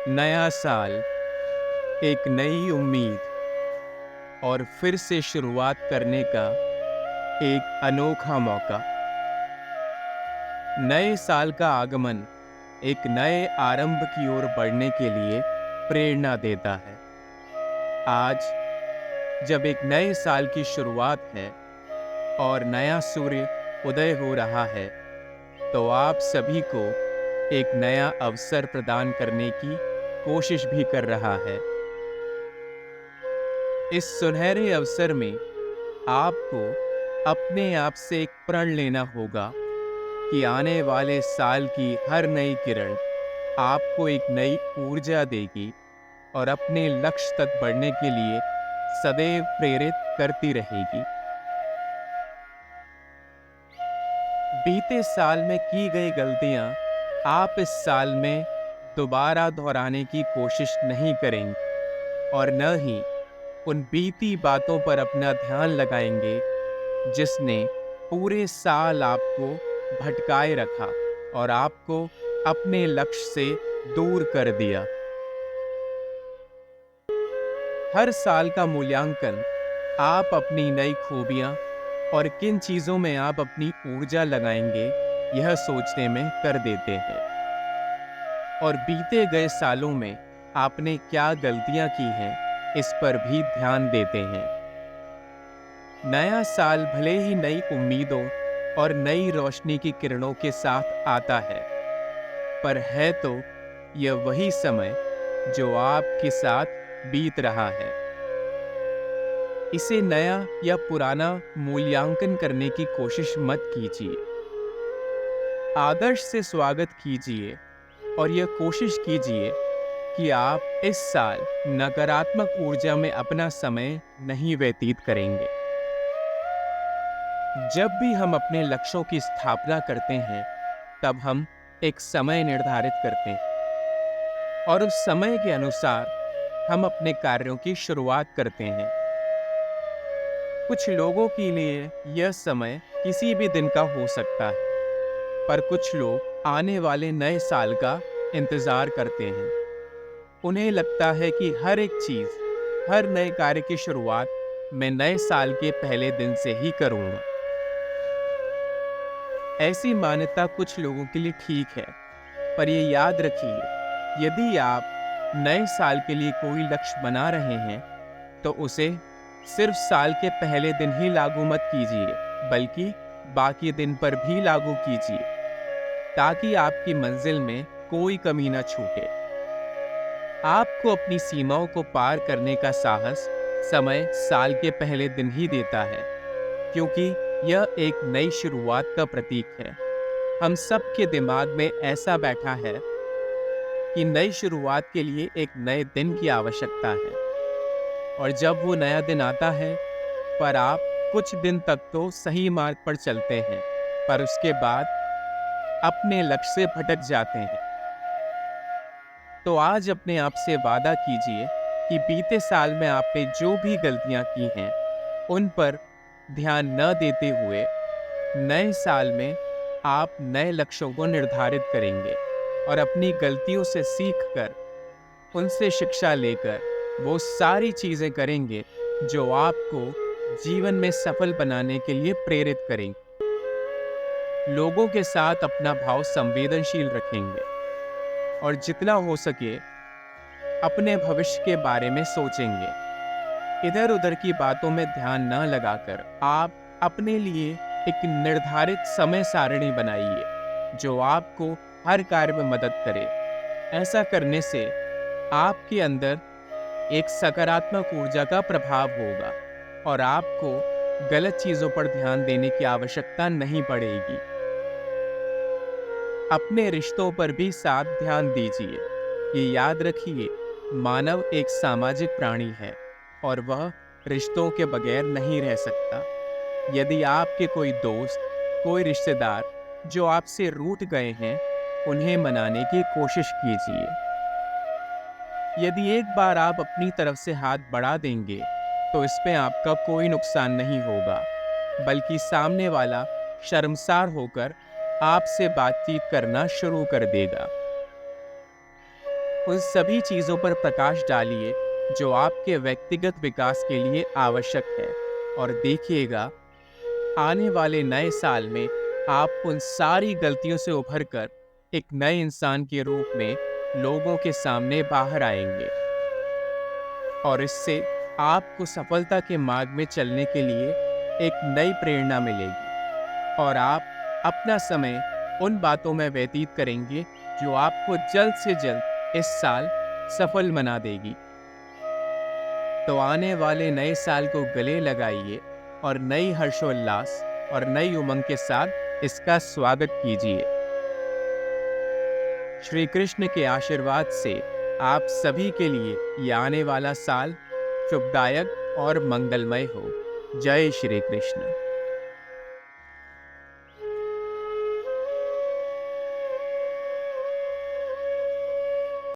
नया साल, एक नई उम्मीद और फिर से शुरुआत करने का एक अनोखा मौका। नए साल का आगमन एक नए आरंभ की ओर बढ़ने के लिए प्रेरणा देता है। आज जब एक नए साल की शुरुआत है और नया सूर्य उदय हो रहा है, तो आप सभी को एक नया अवसर प्रदान करने की कोशिश भी कर रहा है। इस सुनहरे अवसर में आपको अपने आप से एक प्रण लेना होगा कि आने वाले साल की हर नई किरण आपको एक नई ऊर्जा देगी और अपने लक्ष्य तक बढ़ने के लिए सदैव प्रेरित करती रहेगी। बीते साल में की गई गलतियां आप इस साल में दोबारा दोहराने की कोशिश नहीं करेंगे और न ही उन बीती बातों पर अपना ध्यान लगाएंगे जिसने पूरे साल आपको भटकाए रखा और आपको अपने लक्ष्य से दूर कर दिया। हर साल का मूल्यांकन आप अपनी नई खूबियां और किन चीजों में आप अपनी ऊर्जा लगाएंगे यह सोचने में कर देते हैं, और बीते गए सालों में आपने क्या गलतियां की हैं इस पर भी ध्यान देते हैं। नया साल भले ही नई उम्मीदों और नई रोशनी की किरणों के साथ आता है, पर है तो यह वही समय जो आपके साथ बीत रहा है। इसे नया या पुराना मूल्यांकन करने की कोशिश मत कीजिए। आदर्श से स्वागत कीजिए और यह कोशिश कीजिए कि आप इस साल नकारात्मक ऊर्जा में अपना समय नहीं व्यतीत करेंगे। जब भी हम अपने लक्ष्यों की स्थापना करते हैं, तब हम एक समय निर्धारित करते हैं और उस समय के अनुसार हम अपने कार्यों की शुरुआत करते हैं। कुछ लोगों के लिए यह समय किसी भी दिन का हो सकता है, पर कुछ लोग आने वाले नए साल का इंतजार करते हैं। उन्हें लगता है कि हर एक चीज, हर नए कार्य की शुरुआत मैं नए साल के पहले दिन से ही करूंगा। ऐसी मान्यता कुछ लोगों के लिए ठीक है, पर यह याद रखिए, यदि आप नए साल के लिए कोई लक्ष्य बना रहे हैं, तो उसे सिर्फ साल के पहले दिन ही लागू मत कीजिए, बल्कि बाकी दिन पर भी लागू कीजिए, ताकि आपकी मंजिल में कोई कमी न छूटे। आपको अपनी सीमाओं को पार करने का साहस समय साल के पहले दिन ही देता है, क्योंकि यह एक नई शुरुआत का प्रतीक है। हम सबके दिमाग में ऐसा बैठा है कि नई शुरुआत के लिए एक नए दिन की आवश्यकता है, और जब वो नया दिन आता है, पर आप कुछ दिन तक तो सही मार्ग पर चलते हैं, पर उसके बाद अपने लक्ष्य से भटक जाते हैं। तो आज अपने आप से वादा कीजिए कि बीते साल में आपने जो भी गलतियां की हैं, उन पर ध्यान न देते हुए नए साल में आप नए लक्ष्यों को निर्धारित करेंगे और अपनी गलतियों से सीखकर, उनसे शिक्षा लेकर वो सारी चीजें करेंगे जो आपको जीवन में सफल बनाने के लिए प्रेरित करेंगे। लोगों के साथ अपना भाव संवेदनशील रखेंगे और जितना हो सके अपने भविष्य के बारे में सोचेंगे। इधर उधर की बातों में ध्यान न लगाकर आप अपने लिए एक निर्धारित समय सारणी बनाइए जो आपको हर कार्य में मदद करे। ऐसा करने से आपके अंदर एक सकारात्मक ऊर्जा का प्रभाव होगा और आपको गलत चीजों पर ध्यान देने की आवश्यकता नहीं पड़ेगी। अपने रिश्तों पर भी साथ ध्यान दीजिए। ये याद रखिए, मानव एक सामाजिक प्राणी है और वह रिश्तों के बगैर नहीं रह सकता। यदि आपके कोई दोस्त, कोई रिश्तेदार जो आपसे रूठ गए हैं, उन्हें मनाने की कोशिश कीजिए। यदि एक बार आप अपनी तरफ से हाथ बढ़ा देंगे, तो इसमें आपका कोई नुकसान नहीं होगा, बल्कि सामने वाला शर्मसार होकर आपसे बातचीत करना शुरू कर देगा। उन सभी चीज़ों पर प्रकाश डालिए जो आपके व्यक्तिगत विकास के लिए आवश्यक है, और देखिएगा आने वाले नए साल में आप उन सारी गलतियों से उभर कर एक नए इंसान के रूप में लोगों के सामने बाहर आएंगे, और इससे आपको सफलता के मार्ग में चलने के लिए एक नई प्रेरणा मिलेगी, और आप अपना समय उन बातों में व्यतीत करेंगे जो आपको जल्द से जल्द इस साल सफल बना देगी। तो आने वाले नए साल को गले लगाइए और नई हर्षोल्लास और नई उमंग के साथ इसका स्वागत कीजिए। श्री कृष्ण के आशीर्वाद से आप सभी के लिए ये आने वाला साल शुभदायक और मंगलमय हो। जय श्री कृष्ण।